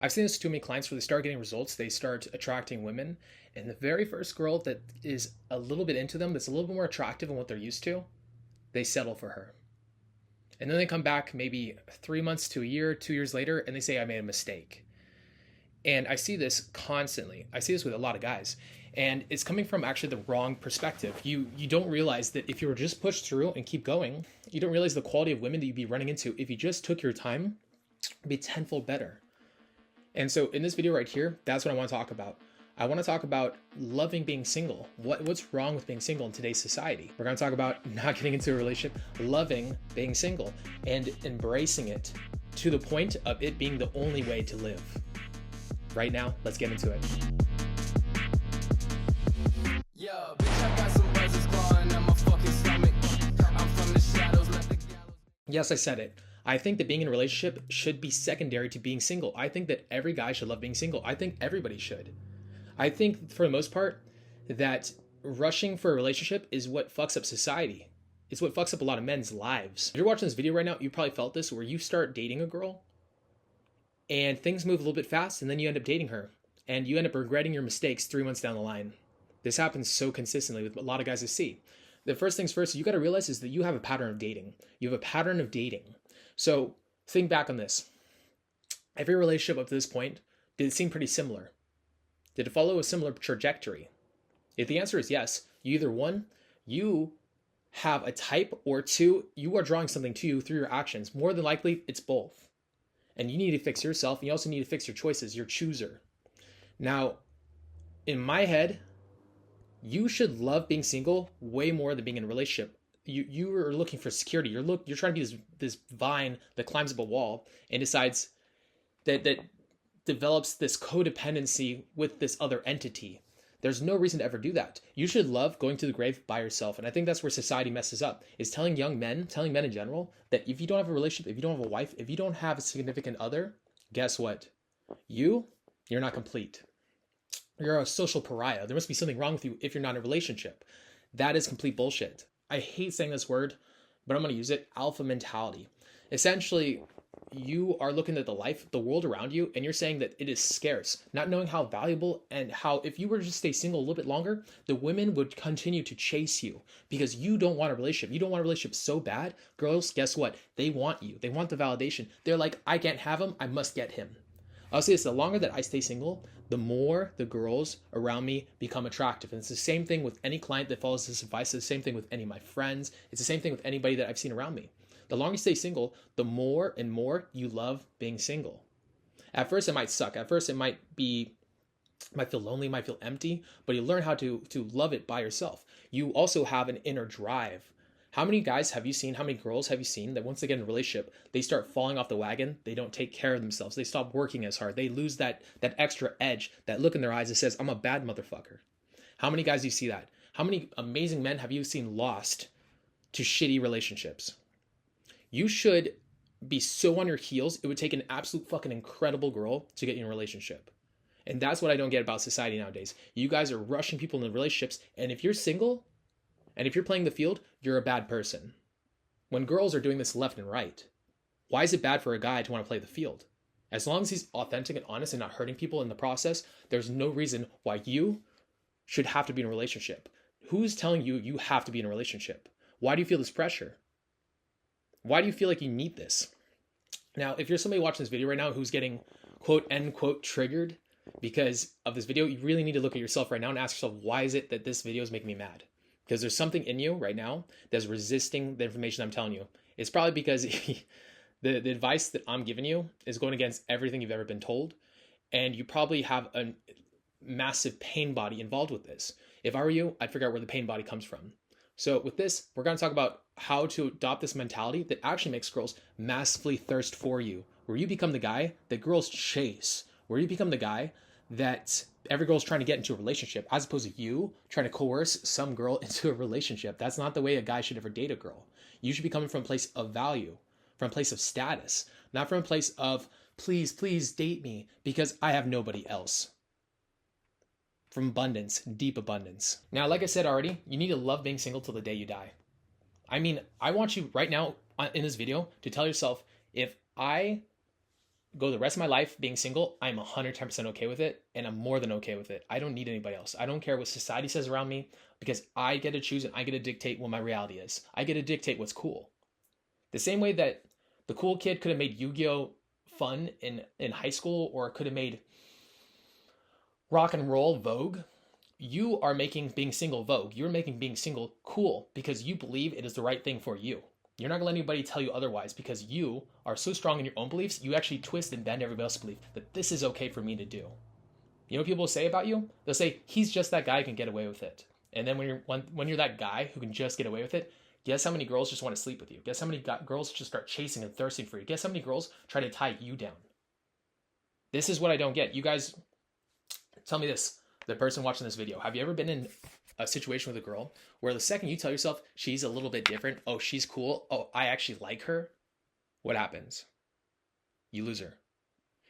I've seen this to too many clients where they start getting results, they start attracting women, and the very first girl that is a little bit into them, that's a little bit more attractive than what they're used to, they settle for her. And then they come back maybe 3 months to a year, 2 years later, and they say, I made a mistake. And I see this constantly. I see this with a lot of guys. And it's coming from actually the wrong perspective. You don't realize that if you were just pushed through and keep going, you don't realize the quality of women that you'd be running into if you just took your time, it'd be tenfold better. And so in this video right here, that's what I want to talk about. I want to talk about loving being single. What's wrong with being single in today's society? We're going to talk about not getting into a relationship, loving being single, and embracing it to the point of it being the only way to live. Right now, let's get into it. Yo, bitch, I got some buzzes clawing at my fucking stomach. I'm from the shadows, let the gallows. Yes, I said it. I think that being in a relationship should be secondary to being single. I think that every guy should love being single. I think everybody should. I think for the most part that rushing for a relationship is what fucks up society. It's what fucks up a lot of men's lives. If you're watching this video right now, you probably felt this, where you start dating a girl and things move a little bit fast, and then you end up dating her and you end up regretting your mistakes 3 months down the line. This happens so consistently with a lot of guys I see. The first things first, you got to realize is that you have a pattern of dating. You have a pattern of dating. So think back on this. Every relationship up to this point, did it seem pretty similar? Did it follow a similar trajectory? If the answer is yes, you either one, you have a type, or two, you are drawing something to you through your actions. More than likely, it's both. And you need to fix yourself. And you also need to fix your choices, your chooser. Now, in my head, you should love being single way more than being in a relationship. You are looking for security. You're trying to be this vine that climbs up a wall and decides that develops this codependency with this other entity. There's no reason to ever do that. You should love going to the grave by yourself. And I think that's where society messes up, is telling men in general, that if you don't have a relationship, if you don't have a wife, if you don't have a significant other, guess what? You're not complete. You're a social pariah. There must be something wrong with you if you're not in a relationship. That is complete bullshit. I hate saying this word, but I'm going to use it. Alpha mentality. Essentially, you are looking at the world around you, and you're saying that it is scarce, not knowing how valuable, and how if you were to just stay single a little bit longer, the women would continue to chase you because you don't want a relationship. You don't want a relationship so bad. Girls, guess what? They want you. They want the validation. They're like, I can't have him. I must get him. I'll say this, the longer that I stay single, the more the girls around me become attractive. And it's the same thing with any client that follows this advice. It's the same thing with any of my friends. It's the same thing with anybody that I've seen around me. The longer you stay single, the more and more you love being single. At first, it might suck. At first, it might feel lonely, might feel empty, but you learn how to love it by yourself. You also have an inner drive. How many guys have you seen, how many girls have you seen that once they get in a relationship, they start falling off the wagon, they don't take care of themselves, they stop working as hard, they lose that extra edge, that look in their eyes that says, I'm a bad motherfucker. How many guys do you see that? How many amazing men have you seen lost to shitty relationships? You should be so on your heels, it would take an absolute fucking incredible girl to get you in a relationship. And that's what I don't get about society nowadays. You guys are rushing people into relationships, and if you're single, and if you're playing the field, you're a bad person. When girls are doing this left and right, why is it bad for a guy to want to play the field? As long as he's authentic and honest and not hurting people in the process, there's no reason why you should have to be in a relationship. Who's telling you you have to be in a relationship? Why do you feel this pressure? Why do you feel like you need this? Now, if you're somebody watching this video right now who's getting quote unquote triggered because of this video, you really need to look at yourself right now and ask yourself, why is it that this video is making me mad? Because there's something in you right now that's resisting the information I'm telling you. It's probably because the advice that I'm giving you is going against everything you've ever been told. And you probably have a massive pain body involved with this. If I were you, I'd figure out where the pain body comes from. So with this, we're going to talk about how to adopt this mentality that actually makes girls massively thirst for you, where you become the guy that girls chase, where you become the guy that every girl's trying to get into a relationship, as opposed to you trying to coerce some girl into a relationship. That's not the way a guy should ever date a girl. You should be coming from a place of value, from a place of status, not from a place of, please, please date me because I have nobody else. From abundance, deep abundance. Now, like I said already, you need to love being single till the day you die. I mean, I want you right now in this video to tell yourself, if I go the rest of my life being single, I'm 110% okay with it, and I'm more than okay with it. I don't need anybody else. I don't care what society says around me, because I get to choose and I get to dictate what my reality is. I get to dictate what's cool. The same way that the cool kid could have made Yu-Gi-Oh fun in high school, or could have made rock and roll Vogue, you are making being single Vogue. You're making being single cool because you believe it is the right thing for you. You're not going to let anybody tell you otherwise, because you are so strong in your own beliefs, you actually twist and bend everybody else's belief that this is okay for me to do. You know what people will say about you? They'll say, he's just that guy who can get away with it. And then when you're that guy who can just get away with it, guess how many girls just want to sleep with you? Guess how many girls just start chasing and thirsting for you? Guess how many girls try to tie you down? This is what I don't get. You guys, tell me this, the person watching this video, have you ever been in a situation with a girl where the second you tell yourself she's a little bit different, oh, she's cool, oh, I actually like her, what happens? You lose her.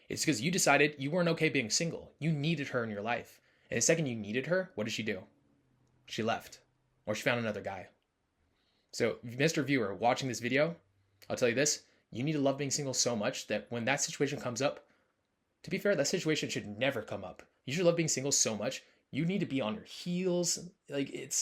It's because you decided you weren't okay being single. You needed her in your life. And the second you needed her, what did she do? She left. Or she found another guy. So, Mr. Viewer, watching this video, I'll tell you this, you need to love being single so much that when that situation comes up, to be fair, that situation should never come up. You should love being single so much, you need to be on your heels. Like,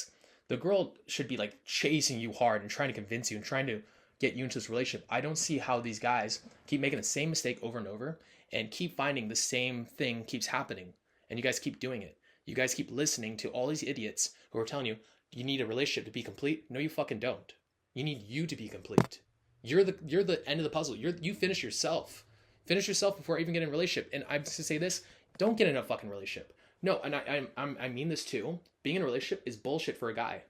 the girl should be like chasing you hard and trying to convince you and trying to get you into this relationship. I don't see how these guys keep making the same mistake over and over and keep finding the same thing keeps happening. And you guys keep doing it. You guys keep listening to all these idiots who are telling you you need a relationship to be complete. No, you fucking don't. You need you to be complete. You're the end of the puzzle. You finish yourself. Finish yourself before even getting a relationship. And I'm just to say this, don't get in a fucking relationship. No, and I mean this too. Being in a relationship is bullshit for a guy.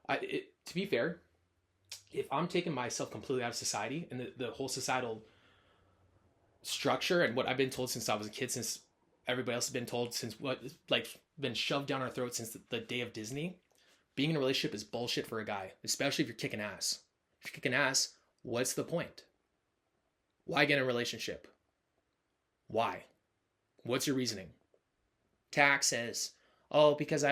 To be fair, if I'm taking myself completely out of society and the whole societal structure and what I've been told since I was a kid, since everybody else has been told, since been shoved down our throats since the day of Disney, being in a relationship is bullshit for a guy, especially if you're kicking ass. If you're kicking ass, what's the point? Why get in a relationship? Why? What's your reasoning? Tax says, oh, because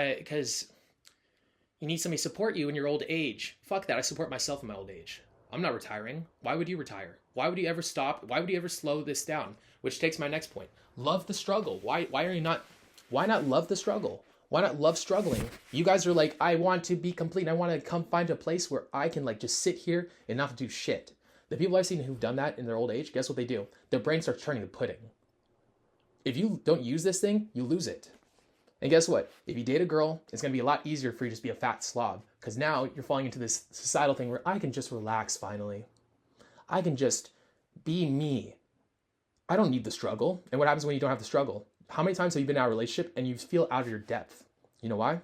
you need somebody to support you in your old age. Fuck that. I support myself in my old age. I'm not retiring. Why would you retire? Why would you ever stop? Why would you ever slow this down? Which takes my next point. Love the struggle. Why not love the struggle? Why not love struggling? You guys are like, I want to be complete. I want to come find a place where I can like just sit here and not do shit. The people I've seen who've done that in their old age, guess what they do? Their brain starts turning to pudding. If you don't use this thing, you lose it. And guess what? If you date a girl, it's going to be a lot easier for you to just be a fat slob. Because now you're falling into this societal thing where I can just relax finally. I can just be me. I don't need the struggle. And what happens when you don't have the struggle? How many times have you been out of a relationship and you feel out of your depth? You know why?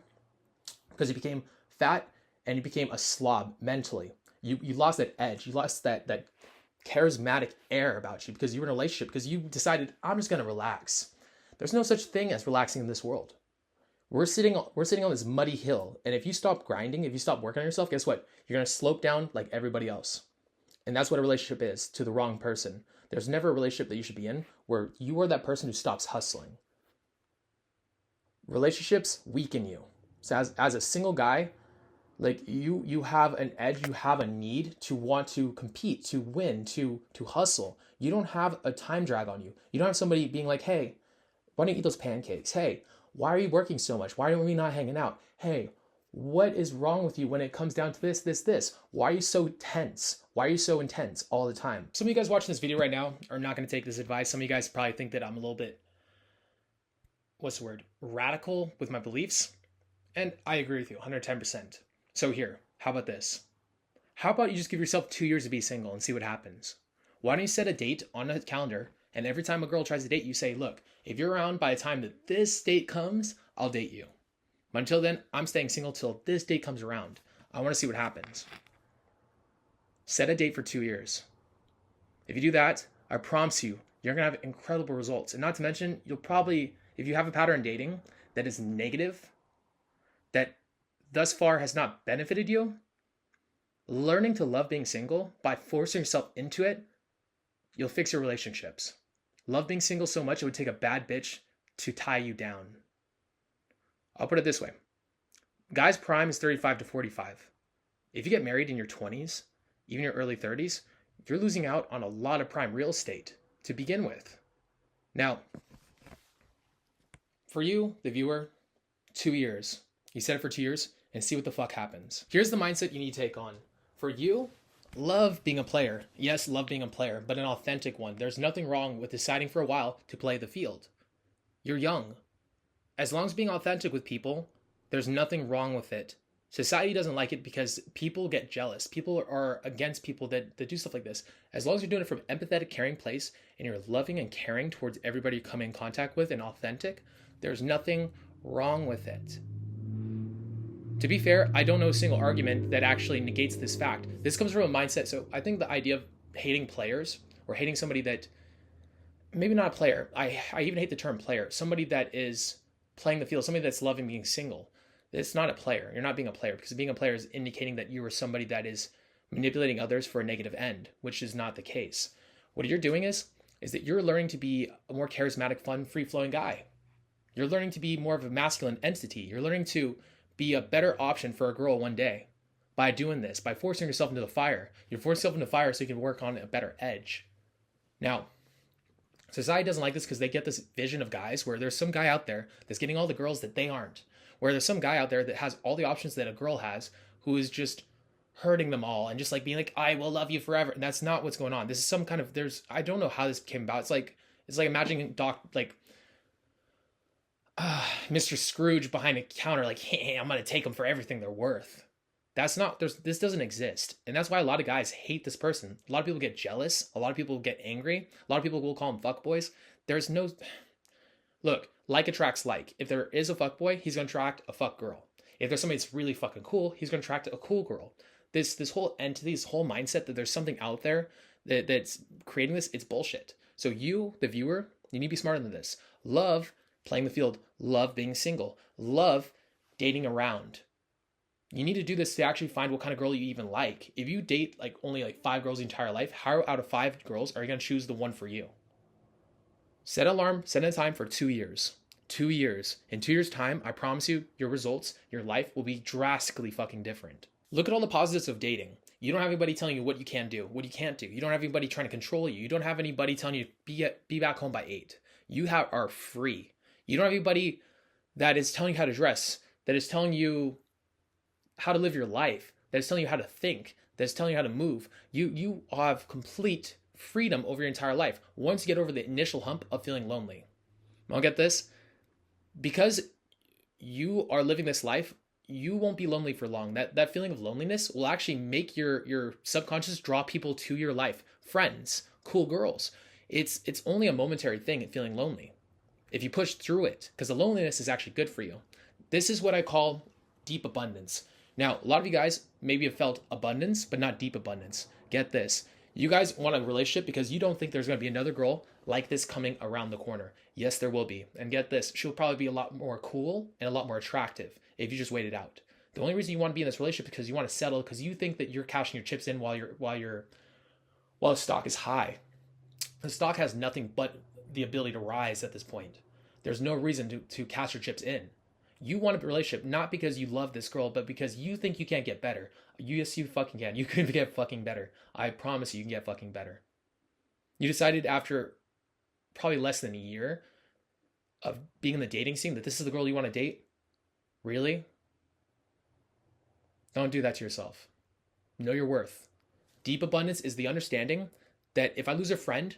Because you became fat and you became a slob mentally. You lost that edge. You lost that charismatic air about you because you were in a relationship, because you decided, I'm just going to relax. There's no such thing as relaxing in this world. We're sitting on this muddy hill, and if you stop grinding, if you stop working on yourself, guess what? You're going to slope down like everybody else. And that's what a relationship is to the wrong person. There's never a relationship that you should be in where you are that person who stops hustling. Relationships weaken you. So as a single guy, like you have an edge, you have a need to want to compete, to win, to hustle. You don't have a time drag on you. You don't have somebody being like, hey, why don't you eat those pancakes? Hey, why are you working so much? Why are we not hanging out? Hey, what is wrong with you when it comes down to this? Why are you so tense? Why are you so intense all the time? Some of you guys watching this video right now are not going to take this advice. Some of you guys probably think that I'm a little bit, radical with my beliefs. And I agree with you 110%. So here, how about this? How about you just give yourself 2 years to be single and see what happens? Why don't you set a date on a calendar, and every time a girl tries to date you, say, look, if you're around by the time that this date comes, I'll date you. But until then, I'm staying single till this date comes around. I want to see what happens. Set a date for 2 years. If you do that, I promise you, you're going to have incredible results. And not to mention, you'll probably, if you have a pattern dating that is negative, that thus far has not benefited you, learning to love being single by forcing yourself into it, you'll fix your relationships. Love being single so much it would take a bad bitch to tie you down. I'll put it this way. Guys' prime is 35 to 45. If you get married in your 20s, even your early 30s, you're losing out on a lot of prime real estate. to begin with. Now, for you, the viewer, 2 years. You set it for 2 years and see what the fuck happens. Here's the mindset you need to take on. For you, love being a player. Yes, love being a player, but an authentic one. There's nothing wrong with deciding for a while to play the field. You're young. As long as being authentic with people, there's nothing wrong with it. Society doesn't like it because people get jealous. People are against people that do stuff like this. As long as you're doing it from an empathetic, caring place and you're loving and caring towards everybody you come in contact with and authentic, there's nothing wrong with it. To be fair, I don't know a single argument that actually negates this fact. This comes from a mindset. So I think the idea of hating players or hating somebody that, maybe not a player, I even hate the term player, somebody that is playing the field, somebody that's loving being single. It's not a player. You're not being a player, because being a player is indicating that you are somebody that is manipulating others for a negative end, which is not the case. What you're doing is that you're learning to be a more charismatic, fun, free-flowing guy. You're learning to be more of a masculine entity. You're learning to be a better option for a girl one day by doing this, by forcing yourself into the fire. You're forcing yourself into the fire so you can work on a better edge. Now, society doesn't like this because they get this vision of guys where there's some guy out there that's getting all the girls that they aren't. Where there's some guy out there that has all the options that a girl has, who is just hurting them all and just like being like, I will love you forever. And that's not what's going on. This is some kind of, I don't know how this came about. It's like imagining Mr. Scrooge behind a counter, like, hey, I'm going to take them for everything they're worth. This doesn't exist. And that's why a lot of guys hate this person. A lot of people get jealous. A lot of people get angry. A lot of people will call them fuckboys. Look, like attracts like. If there is a fuckboy, he's going to attract a fuck girl. If there's somebody that's really fucking cool, he's going to attract a cool girl. This whole entity, this whole mindset that there's something out there that's creating this, it's bullshit. So you, the viewer, you need to be smarter than this. Love playing the field. Love being single. Love dating around. You need to do this to actually find what kind of girl you even like. If you date only 5 girls the entire life, how out of 5 girls are you going to choose the one for you? Set an alarm, set a time for 2 years. 2 years. In 2 years' time, I promise you, your results, your life will be drastically fucking different. Look at all the positives of dating. You don't have anybody telling you what you can do, what you can't do. You don't have anybody trying to control you. You don't have anybody telling you be back home by 8. You are free. You don't have anybody that is telling you how to dress, that is telling you how to live your life, that is telling you how to think, that is telling you how to move. You have complete freedom over your entire life once you get over the initial hump of feeling lonely. I'll get this. Because you are living this life, you won't be lonely for long. That feeling of loneliness will actually make your subconscious draw people to your life. Friends, cool girls. It's only a momentary thing, feeling lonely, if you push through it, because the loneliness is actually good for you. This is what I call deep abundance. Now, a lot of you guys maybe have felt abundance, but not deep abundance. Get this. You guys want a relationship because you don't think there's going to be another girl like this coming around the corner. Yes, there will be. And get this, she'll probably be a lot more cool and a lot more attractive if you just wait it out. The only reason you want to be in this relationship is because you want to settle, because you think that you're cashing your chips in while the stock is high. The stock has nothing but the ability to rise at this point. There's no reason to cash your chips in. You want a relationship not because you love this girl, but because you think you can't get better. Yes, you fucking can. You can get fucking better. I promise you can get fucking better. You decided after probably less than a year of being in the dating scene that this is the girl you want to date? Really? Don't do that to yourself. Know your worth. Deep abundance is the understanding that if I lose a friend,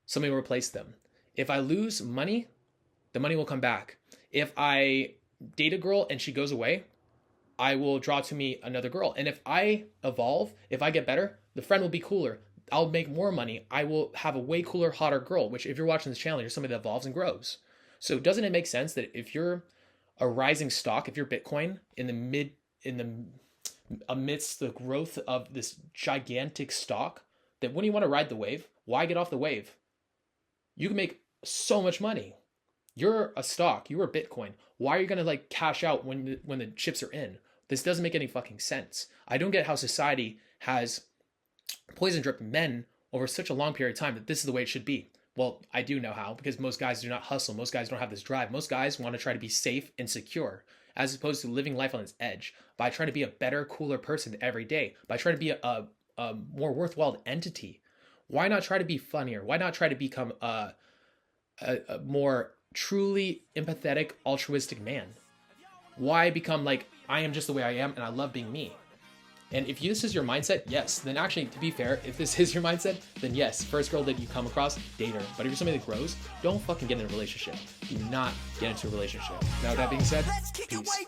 somebody will replace them. If I lose money, the money will come back. If I date a girl and she goes away, I will draw to me another girl. And if I evolve, if I get better, the friend will be cooler. I'll make more money. I will have a way cooler, hotter girl, which if you're watching this channel, you're somebody that evolves and grows. So doesn't it make sense that if you're a rising stock, if you're Bitcoin amidst the growth of this gigantic stock, that when you want to ride the wave, why get off the wave? You can make so much money. You're a stock, you're a Bitcoin. Why are you going to cash out when the chips are in? This doesn't make any fucking sense. I don't get how society has poison dripped men over such a long period of time that this is the way it should be. Well, I do know how, because most guys do not hustle. Most guys don't have this drive. Most guys want to try to be safe and secure, as opposed to living life on its edge by trying to be a better, cooler person every day, by trying to be a more worthwhile entity. Why not try to be funnier? Why not try to become a more truly empathetic, altruistic man? Why become like, I am just the way I am and I love being me? And if this is your mindset, yes, then actually, to be fair, if this is your mindset, then yes, first girl that you come across, date her. But if you're somebody that grows, don't fucking get in a relationship. Do not get into a relationship. Now, with that being said, peace.